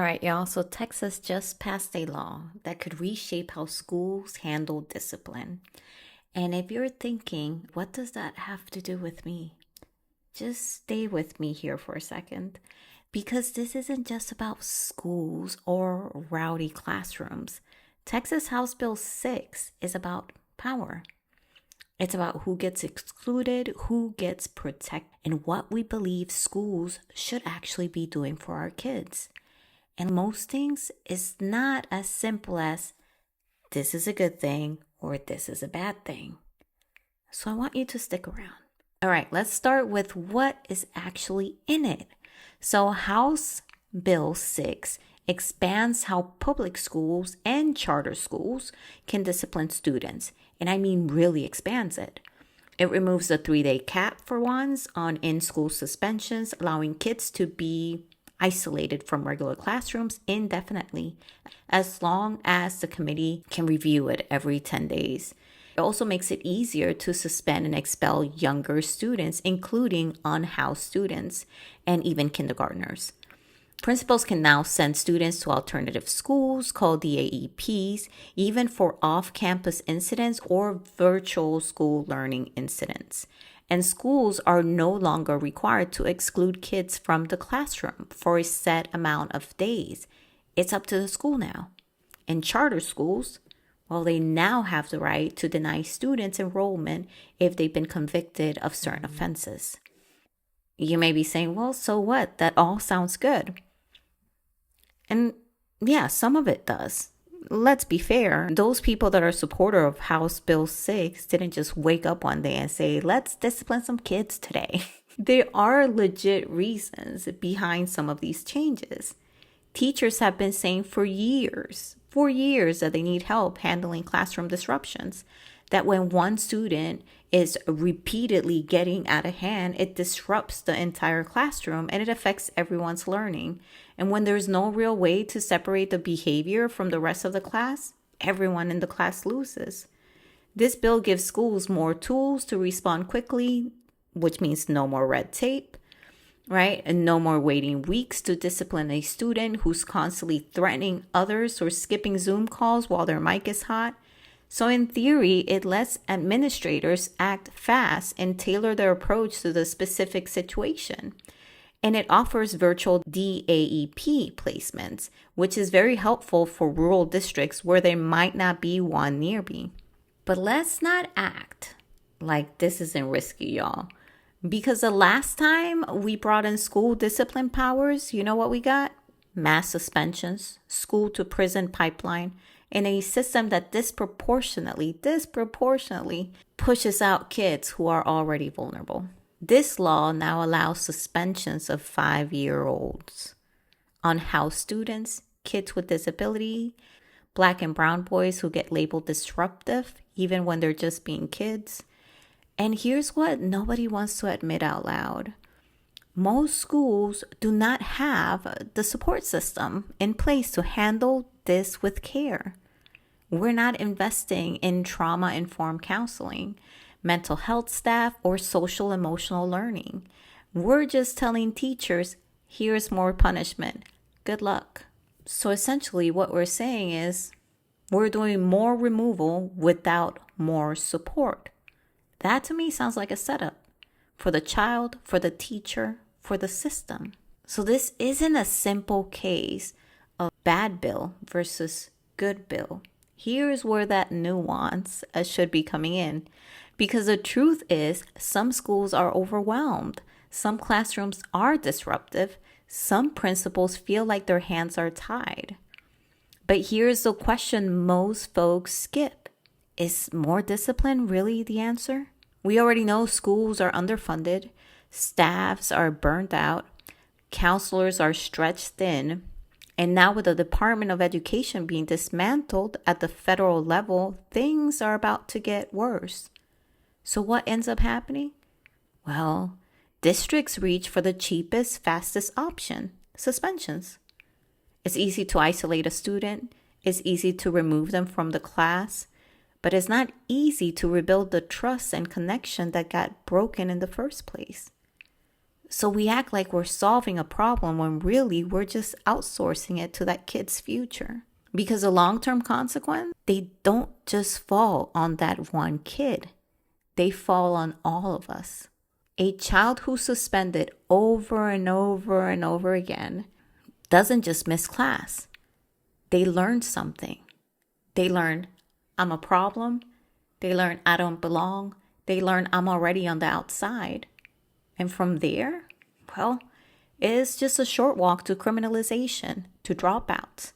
All right, y'all. So Texas just passed a law that could reshape how schools handle discipline. And if you're thinking, what does that have to do with me? Just stay with me here for a second. Because this isn't just about schools or rowdy classrooms. Texas House Bill 6 is about power. It's about who gets excluded, who gets protected, and what we believe schools should actually be doing for our kids. And most things is not as simple as this is a good thing or this is a bad thing. So I want you to stick around. All right, let's start with what is actually in it. So House Bill 6 expands how public schools and charter schools can discipline students. And I mean really expands it. It removes the 3-day cap for ones on in-school suspensions, allowing kids to be isolated from regular classrooms indefinitely, as long as the committee can review it every 10 days. It also makes it easier to suspend and expel younger students, including unhoused students and even kindergartners. Principals can now send students to alternative schools called DAEPs, even for off-campus incidents or virtual school learning incidents. And schools are no longer required to exclude kids from the classroom for a set amount of days. It's up to the school now. In charter schools, well, they now have the right to deny students enrollment if they've been convicted of certain offenses. You may be saying, well, so what? That all sounds good. And yeah, some of it does. Let's be fair. Those people that are supporter of House Bill 6 didn't just wake up one day and say, let's discipline some kids today. There are legit reasons behind some of these changes. Teachers have been saying for years that they need help handling classroom disruptions. That when one student is repeatedly getting out of hand, it disrupts the entire classroom and it affects everyone's learning. And when there's no real way to separate the behavior from the rest of the class, everyone in the class loses. This bill gives schools more tools to respond quickly, which means no more red tape, right? And no more waiting weeks to discipline a student who's constantly threatening others or skipping Zoom calls while their mic is hot. So in theory, it lets administrators act fast and tailor their approach to the specific situation. And it offers virtual DAEP placements, which is very helpful for rural districts where there might not be one near me. But let's not act like this isn't risky, y'all. Because the last time we brought in school discipline powers, you know what we got? Mass suspensions, school to prison pipeline, and a system that disproportionately pushes out kids who are already vulnerable. This law now allows suspensions of 5-year-olds, unhoused students, kids with disability, Black and brown boys who get labeled disruptive even when they're just being kids. And here's what nobody wants to admit out loud. Most schools do not have the support system in place to handle this with care. We're not investing in trauma-informed counseling, mental health staff, or social emotional learning. We're just telling teachers, here's more punishment. Good luck. So essentially what we're saying is we're doing more removal without more support. That to me sounds like a setup for the child, for the teacher, for the system. So this isn't a simple case of bad bill versus good bill. Here's where that nuance should be coming in. Because the truth is, some schools are overwhelmed. Some classrooms are disruptive. Some principals feel like their hands are tied. But here's the question most folks skip. Is more discipline really the answer? We already know schools are underfunded. Staffs are burnt out. Counselors are stretched thin. And now with the Department of Education being dismantled at the federal level, things are about to get worse. So what ends up happening? Well, districts reach for the cheapest, fastest option, suspensions. It's easy to isolate a student. It's easy to remove them from the class. But it's not easy to rebuild the trust and connection that got broken in the first place. So we act like we're solving a problem when really we're just outsourcing it to that kid's future. Because the long-term consequence, they don't just fall on that one kid. They fall on all of us. A child who's suspended over and over and over again doesn't just miss class. They learn something. They learn, I'm a problem. They learn, I don't belong. They learn, I'm already on the outside. And from there, well, it's just a short walk to criminalization, to dropouts,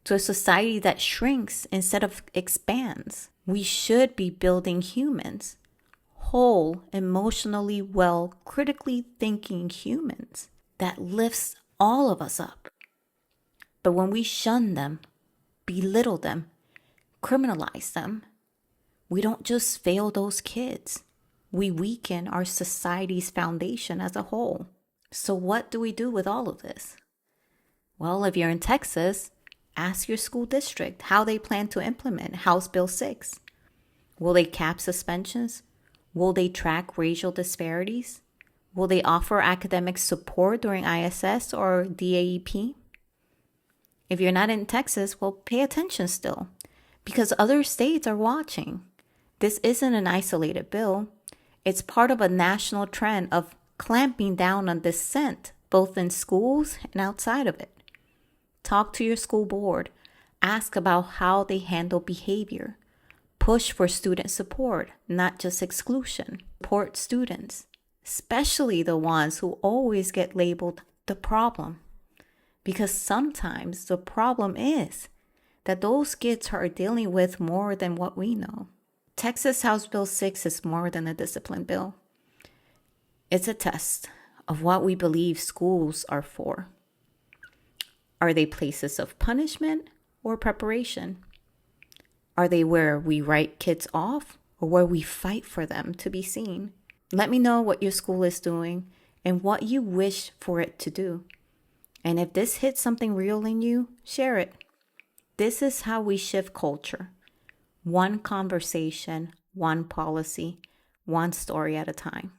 to a society that shrinks instead of expands. We should be building humans, whole, emotionally well, critically thinking humans that lifts all of us up. But when we shun them, belittle them, criminalize them, we don't just fail those kids. We weaken our society's foundation as a whole. So what do we do with all of this? Well, if you're in Texas, ask your school district how they plan to implement House Bill 6. Will they cap suspensions? Will they track racial disparities? Will they offer academic support during ISS or DAEP? If you're not in Texas, well, pay attention still, because other states are watching. This isn't an isolated bill. It's part of a national trend of clamping down on dissent, both in schools and outside of it. Talk to your school board. Ask about how they handle behavior. Push for student support, not just exclusion. Support students, especially the ones who always get labeled the problem. Because sometimes the problem is that those kids are dealing with more than what we know. Texas House Bill 6 is more than a discipline bill. It's a test of what we believe schools are for. Are they places of punishment or preparation? Are they where we write kids off or where we fight for them to be seen? Let me know what your school is doing and what you wish for it to do. And if this hits something real in you, share it. This is how we shift culture. One conversation, one policy, one story at a time.